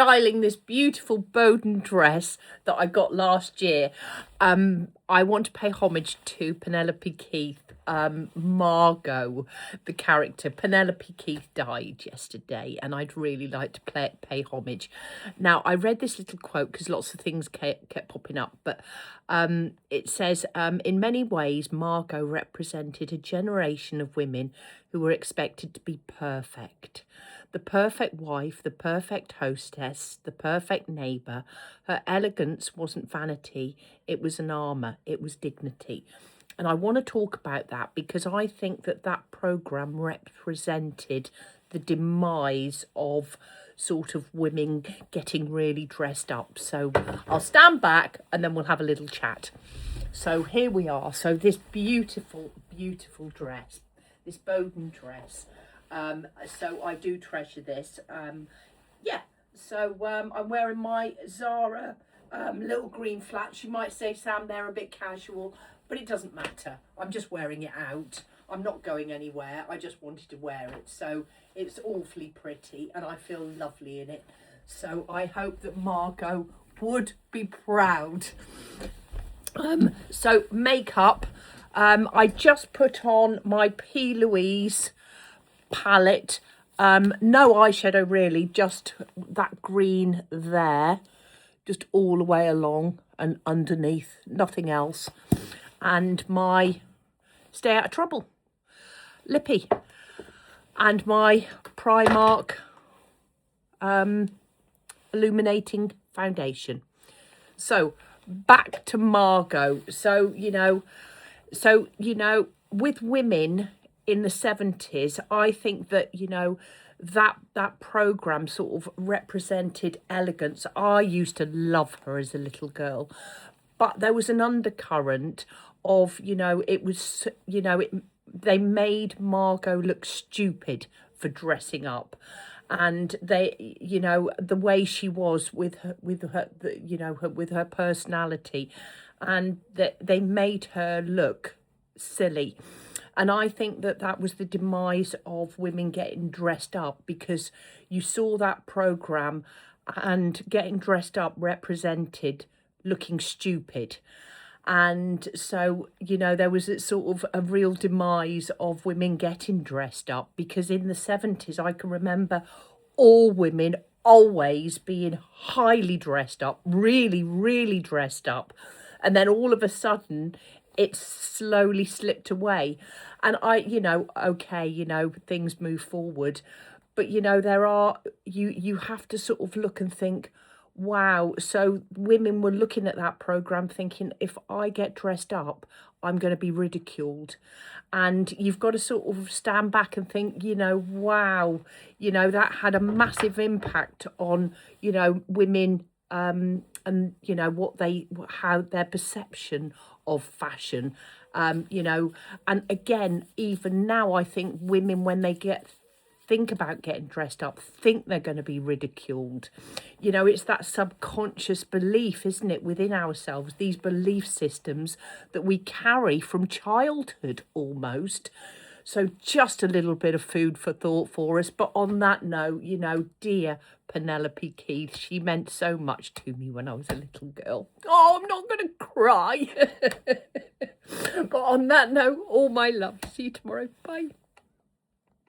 styling this beautiful Boden dress that I got last year. I want to pay homage to Penelope Keith, Margo, the character. Penelope Keith died yesterday, and I'd really like to pay homage. Now, I read this little quote because lots of things kept popping up, but it says, in many ways, Margo represented a generation of women who were expected to be perfect. The perfect wife, the perfect hostess, the perfect neighbour. Her elegance wasn't vanity, it was an armour, it was dignity. And I want to talk about that because I think that that programme represented the demise of sort of women getting really dressed up. So I'll stand back and then we'll have a little chat. So here we are. So this beautiful, beautiful dress, this Boden dress. So I do treasure this. Yeah, so I'm wearing my Zara little green flats. You might say, Sam, they're a bit casual, but it doesn't matter. I'm just wearing it out. I'm not going anywhere. I just wanted to wear it. So it's awfully pretty and I feel lovely in it. So I hope that Margo would be proud. So makeup. I just put on my P. Louise palette. No eyeshadow really, just that green there, just all the way along and underneath, nothing else. And my Stay Out of Trouble lippy and my Primark illuminating foundation. So back to Margo. So you know with women in the 70s, I think that, you know, that programme sort of represented elegance. I used to love her as a little girl, but there was an undercurrent of, you know, it was, you know, they made Margo look stupid for dressing up. And they, you know, the way she was with her, you know, with her personality, and that they made her look silly. And I think that that was the demise of women getting dressed up, because you saw that programme and getting dressed up represented looking stupid. And so, you know, there was a sort of a real demise of women getting dressed up, because in the 70s, I can remember all women always being highly dressed up, really, really dressed up. And then all of a sudden, it slowly slipped away. And I, you know, okay, you know, things move forward. But, you know, there are, you have to sort of look and think, wow. So women were looking at that programme thinking, if I get dressed up, I'm going to be ridiculed. And you've got to sort of stand back and think, you know, wow, you know, that had a massive impact on, you know, women, and, you know, how their perception of fashion, you know. And again, even now, I think women, when they think about getting dressed up, think they're going to be ridiculed. You know, it's that subconscious belief, isn't it, within ourselves, these belief systems that we carry from childhood almost. So just a little bit of food for thought for us. But on that note, you know, dear Penelope Keith, she meant so much to me when I was a little girl. Oh, I'm not going to cry. But on that note, all my love. See you tomorrow. Bye.